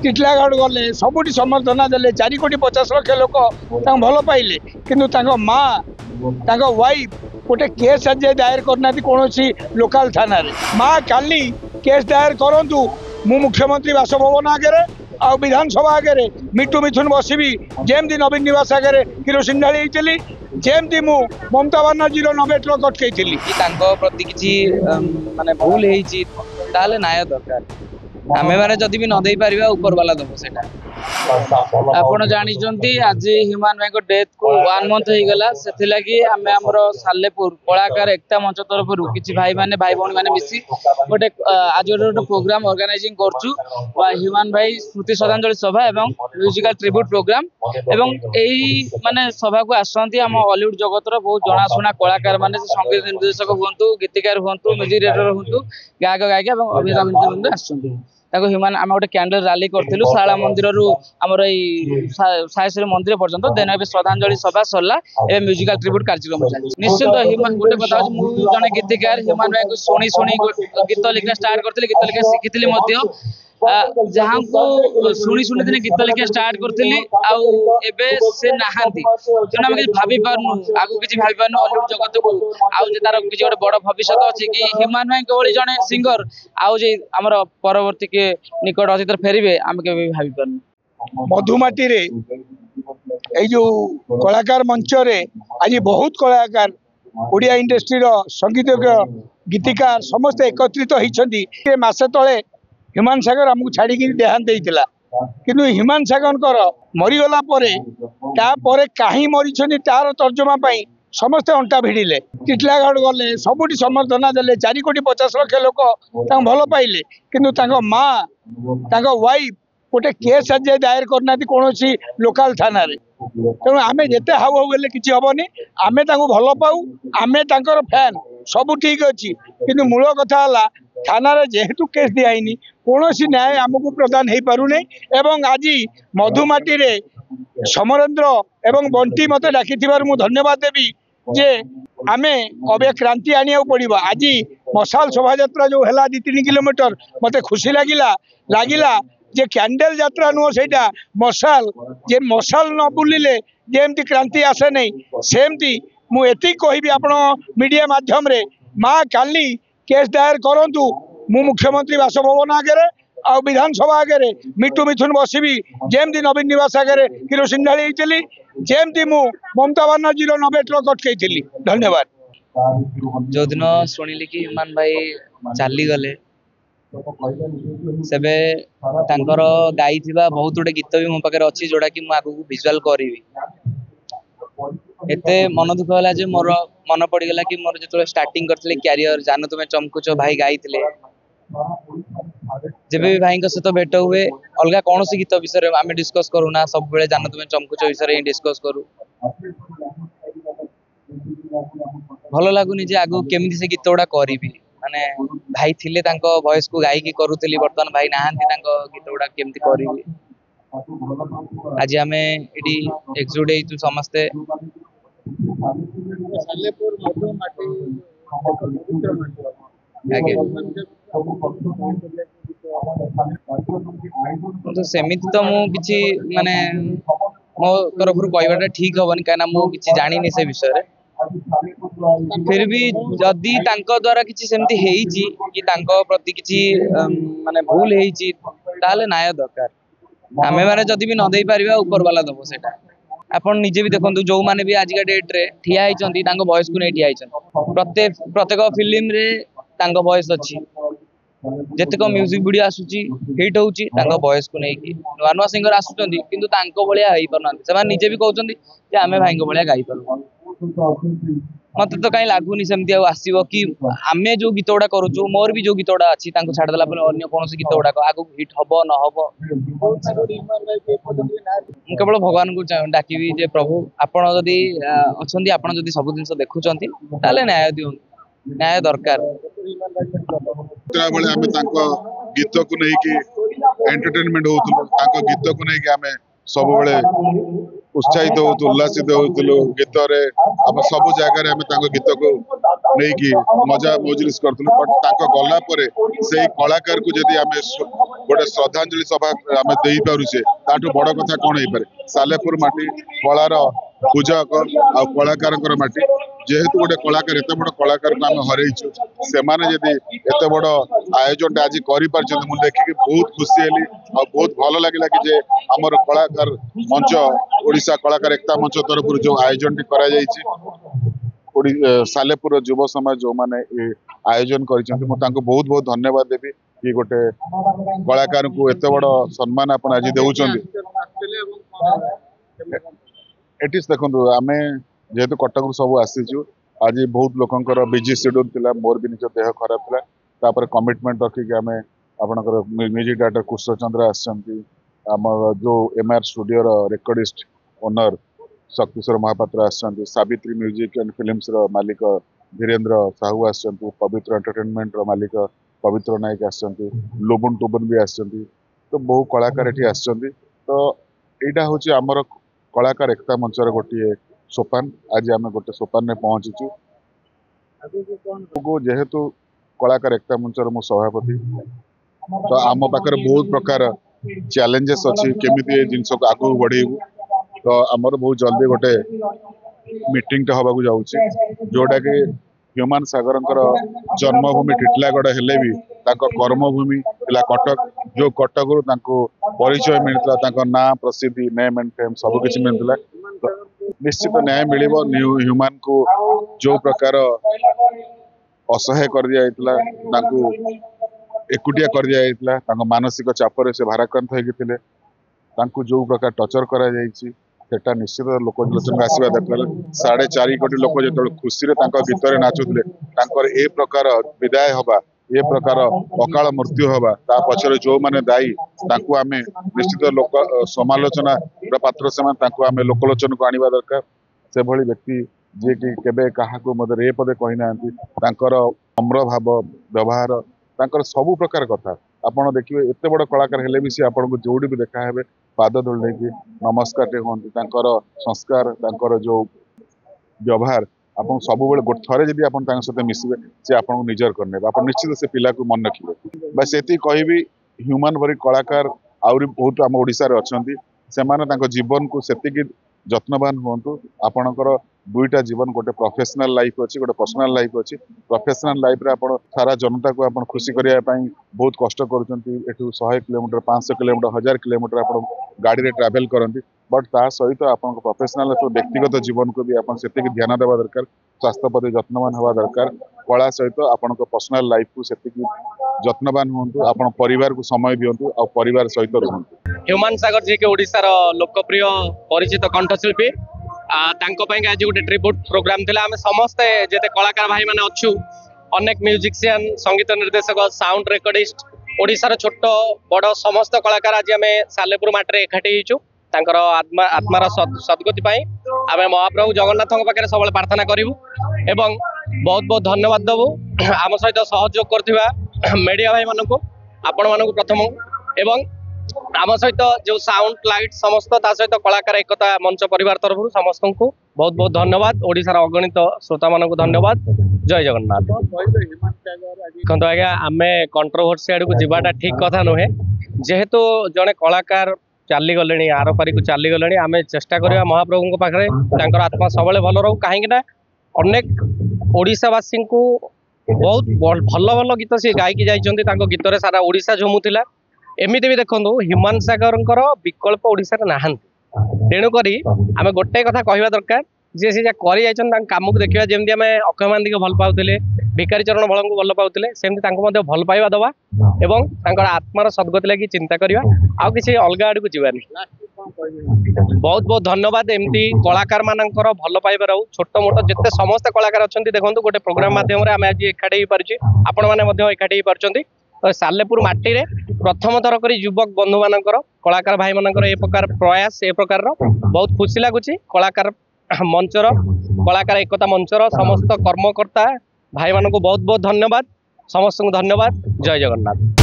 टिटलागढ़ गले सबुठी समर्थना देले 4,50,00,000 लोक भल पाइले किंतु माँ वाइफ गोटे केस आज दायर करना कौन लोकाल थाना माँ काली केस दायर करूँ मु मुख्यमंत्री बासभवन आगे आ विधानसभा आगे मिठू मिथुन बसबी जेमती नवीन निवास आगे किरोसिन ढाली जेमती मु ममता बानार्जी 90 ट्रक अटकई प्रति किसी माने भूल होता न्याय दरकार आम मैंने जदि भी न दे पार ऊपर वाला दब से आप जानते आज ह्यूमान भाई डेथ को 1 मंथ हो गला से लगी आम आमर सालेपुर कलाकार एकता मंच तरफ किसी भाई माने भाई भौणी मैंने मिसी गोटे आज गोटे प्रोग्राम ऑर्गेनाइजिंग करचु ह्यूमान भाई स्मृति श्रद्धांजलि सभा एवं म्यूजिकल ट्रिब्यूट प्रोग्राम एवं यही माने सभा को आसती आम हॉलीवुड जगतर बहुत जनाशुना कलाकार माने संगीत निर्देशक हूँ गीतिकार हूँ म्यूजिक डायरेक्टर हूँ गायक गायिका अभिनेता आसुँच ह्यूमान आम गोटे कैंडल रैली करूँ शाला मंदिर आमर सायश्री मंदिर पर्यटन देन ए श्रद्धांजलि सभा सरला ए म्यूजिकल ट्रिब्यूट कार्यक्रम चलती निश्चित ह्यूमान गोटे कथा जड़े गीतिकार ह्यूमान भाई को शुणी शुणी गीत लिखा स्टार्ट करते गीत लिखा शिखी जहाँ को शुणी शुणी दिन गीत लिखा स्टार्ट करी से नहांती तेणु आम किसी भाभी पार्नु आगू किसी भाभी पार्नु हॉलीवुड जगत को आउ तार किसी गोटे बड़ भविष्य अच्छी कि ह्यूमान भाई भली जड़े सिंगर आउ आमर परवर्ती के निकट अतीत फेरबे आम के भाभी पार्नु मधुमाटी रे जो कलाकार मंच रे आज बहुत कलाकार ओडिया इंडस्ट्री संगीतज्ञ गीतिकार समस्त एकत्रित होती मसे तले ह्यूमान सागर आमको छाड़ी देहांत होता किंतु ह्यूमान सागर मरीगला कहीं मरी तार तर्जमा समस्ते अंटा भिड़े टिटलागढ़ गले सबुठी समर्थना देले 4,50,00,000 लोक भल पाइले किंतु माँ वाइफ गोटे केस आज दायर करना कौन लोकाल थाना तेणु आम जिते हाउ हाउ हेल्ले किसी हेनी आम भल पाऊ आम फैन सब ठीक अच्छी किंतु मूल कथा है थाना जेहेतु केस दिखाई कौन न्याय आमको प्रदान हो पारे एवं आज मधुमाटी रे समरेंद्र एवं बंटी मत डाकी धन्यवाद देवी जे आमे अबे क्रांति आनिया पड़ो आज मशाल शोभा यात्रा जो है 2-3 किलोमीटर मत खुशी लगिला जे कैंडल यात्रा नुह से मशाल जे मशाल न बुलिले जेमती क्रांति आसे नहीं सेमती मुझे कहबी आपण मीडिया माध्यम रे माँ काली केस दायर करूँ मु मुख्यमंत्री बासभवन आगे आ विधानसभा आगे मिठू मिथुन बसबी जेमती नवीन निवास आगे किरोसिन ढाली जेमती मु ममता बानार्जी 90 ट्रक अटकई धन्यवाद जो दिन शुणिली कि ह्यूमान भाई चली गले सेबे तांकर गाई बहुत गुटे गीत भी मो पाखे अच्छी जोड़ा कि मुझे विजुआल करी एते मन दुख है जे मोर मन पड़गला कि मोर जो स्टार्टिंग करते क्यारियर जान तुम्हें चमकुच भाई गाई जब भी भाई सहित भेट हुए अलग कौन सी गीत विषय आम डिस्कस करूना सब बेले जान तुम्हें चमकुच विषय डिस्कस करूँ भल लगुनि जे आगु केमिति से गीत गुड़ा करी माने भाई थिले वॉइस को गायकी करूली बर्तमान भाई नहांती गीत गुड़ा केमती करी आज आम ये एकजुट समस्ते तो सेमिति तो मुझे माने मो तरफ कहवाटा ठीक हेनी कहीं मुझे जानी से विषय फिर भी जदि द्वारा किसी सेमती कि प्रति किसी माने भूल होता न्याय दरकार आम मैंने जदि भी न दे पार ऊपर वाला दब से आप निजे भी देखो जो मैंने भी आज का डेट रे ठिया वॉइस को नहीं ठिया प्रत्येक फिल्म रे वॉइस अच्छी जितक म्यूजिक वीडियो आसूची हिट होची वॉइस को लेकिन नुआ नुआ सिंगर आसुचंदी किंतु तांको भलिया होई परनांती से निजे भी कहउचंदी जे आमे भाईको भलिया गाई पारू मत तो कहीं लगुनि सेमती आसो कि आमे जो गीत गुड़ा करूँ मोर भी जो गीत गुड़ा अच्छी छाड़ देला अन्य कौन गीत गुड़ाक आगू हिट हम न केवल भगवान को डाकबी जे प्रभु आपड़ जदि अच्छा आपड़ जदि सब जिन देखुंत न्याय दिखाँ न्याय दरकार गीत को नहीं एंटरटेनमेंट हो गीत को नहीं सब उत्साहित हो उल्लासित होलु गीत रे हम सब जगह आम गीत को नहीं कि मजा मजलिस करथुलु बट ताको गला परे से कलाकार को जदि आम गोटे श्रद्धांजलि सभा आम दे पारुछे ताठू बड़ कथा कौन हो पारे सालेपुर माटी कलार पूजक आ कलाकार माटी जेहेतु गोटे कलाकार एत बड़ कलाकार को आम हरइछु से माने जदि एत बड़ आयोजन आज करि पारछन मु देखि बहुत खुशी हेली आ बहुत भलो लागला कि जे हमर कलाकार मंच ओडिशा कलाकार एकता मंच तरफ जो आयोजन करा जायछि सालेपुर युव समाज जो माने आयोजन करिसेंति मु तांको बहुत बहुत धन्यवाद देबी कि गोटे कलाकार को एत बड़ सम्मान अपन आज देउछंती एटिस देखंतु आमे जेहेतु कटक सब आसीचु आज बहुत लोकंकर बिजी शेड्यूल थिला मोर भी निज देह खराब थिला तापर कमिटमेंट रखिक आमे आपनकर म्यूजिक डायरेक्टर कुशल चंद्र आछंती हमर जो एमआर स्टूडियो रो रिकॉर्डिस्ट ओनर शक्तिश्वर महापात्र आछंती सावित्री म्यूजिक एंड फिल्म्स रो मालिक धीरेन्द्र साहू आछंती पवित्र एंटरटेनमेंट रो मालिक पवित्र नायक आछंती लोबन टोबन भी आछंती तो बहु कलाकार एठी आछंती तो एटा होची हमर कलाकार एकता मंचर गोटे सोपान आज आम गोटे सोपान में पहुंचीचु जेहेतु कलाकार एकता मंचर मो सभापति तो आम पाखे बहुत प्रकार चैलेंजेस अच्छी केमी जिनस को आगू बढ़ेबू तो आमर बहुत जल्दी गोटे मीटिंग हवा जाऊँगी जोटा कि ह्यूमान सागर जन्मभूमि टिटलागढ़ हेले भी कर्मभूमि कटक जो कटक परिचय मिलता ना प्रसिद्धि नेम एंड फेम सबकि मिलता तो निश्चित न्याय मिल ह्यूमान को जो प्रकार असहाय कर दिया एकुटिया कर दिया मानसिक चापर से भाराक्रांत होते जो प्रकार टर्चर करा सेटा निश्चित लोकलोचन आसवा दरकार 4.5 कोटी लोक जो खुशी गीत नाचुले ए प्रकार विदाय हवा ए प्रकार अकाल मृत्यु हवा ता पछरे जो माने दायी तांको आमे निश्चित लोक समालोचना पात्र से आमे लोकलोचन को आनिबा दरकार से भली व्यक्ति जे कि केबे काहा को मदर ए पदे कहि नांती तांकर नम्र भाव व्यवहार तांकर सब प्रकार कथा आपण देखिए एते बड़ कलाकार हेले भी से आपण को जोड़ी भी देखा हेबे पाद धोल कि नमस्कार टे होंती तांकर संस्कार तांकर जो व्यवहार आपन सब बेले थरे जदि आपन तांक सहित मिसिबे से आपन को निजर करने आपन निश्चित से पिला को मन रखिबे बस एती कहबी ह्यूमन भरी कलाकार आउरी बहुत आम ओडिसा रे अछंती से माने तांको जीवन को सेतिकी जत्नवान हुंतु आपणकर दुईटा जीवन गोटे प्रोफेशनल लाइफ अच्छी गोटे पर्सनल लाइफ अच्छी प्रोफेशनल लाइफ रे आपण सारा जनता को आपण खुशी करिया पई बहुत कष्ट करूचंती एठू 100 किलोमीटर 500 किलोमीटर 1000 किलोमीटर आपण गाड़ी रे ट्रैवल करंती बट ता सहित आपण प्रोफेशनल तो व्यक्तिगत जीवन को भी आपण सेतिकी ध्यान देवा दरकार स्वास्थ्य प्रति जत्नवान हवा दरकार कला सहित आपण पर्सनल लाइफ को सेतिकी जत्नवान हुंतु आपण परिवार को समय दियंतु आ परिवार सहित रहंतु ह्यूमान सागर जी के ओडिसा रो लोकप्रिय परिचित कंठशिल्पी आज गोटे ट्रिब्यूट प्रोग्राम थिला आमे समस्ते जेते कलाकार भाई माने अच्छु अनेक म्यूजिशियन संगीत निर्देशक साउंड रिकॉर्डिस्ट ओडिसा रो छोट बड़ समस्त कलाकार आज आमे सालेपुर माटरे एकाठी हिचु तांकर आत्मार सद्गति पाई आमे महाप्रभु जगन्नाथ पाखे सब प्रार्थना करूँ एवं बहुत बहुत धन्यवाद देवु आम सहित सहयोग करथिबा मीडिया भाई मानक आपण मानक प्रथम एवं आम सहित जो साउंड लाइट समस्त ता सहित कलाकार एकता मंच परिवार तरफ समस्त को बहुत बहुत धन्यवाद ओडिशार अगणित श्रोता मान को धन्यवाद जय जगन्नाथ देखो आज्ञा आम कंट्रोवर्सी आड़ को जावाटा ठीक कथा नुहे जेहेतु जड़े कलाकार चली गले आर पारी को चली गले आम चेष्टा करवा महाप्रभु पाखे आत्मा सब भल रो कहीं अनेक ओडिशावासी को बहुत भल भल गीत सी गायकी जाइए गीत सारा ओडिशा झुमुला एमती भी देखो ह्यूमान सागर विकल्प ओडिशा रे नाहांती तेणुक आम गोटे कथा कहवा दरकार जी से काम को देखा जमी आम अक्षय महांती को भल पाते भिकारी चरण बल को भल पाते सेमती भल पाइबा दवा एवं आत्मार सद्गति लगी चिंता करवा आउ किसी अलग आड़ को जीवानी बहुत बहुत धन्यवाद एमती कलाकार मानकर भल पाइबा रहू छोट मोट जिते समस्त कलाकार अच्छा देखो गोटे प्रोग्राम माध्यम आज एकाठी हो पार्टी आपण मैंने एकाठी हो पार्टी सालेपुर माटी रे प्रथम थर कर युवक बंधु मानकर कलाकार भाई मानकर ए प्रकार प्रयास ए प्रकार बहुत खुशी लगुच कलाकार मंचर कलाकार एकता मंचर समस्त कर्मकर्ता भाई मान को बहुत बहुत धन्यवाद समस्त को धन्यवाद जय जगन्नाथ।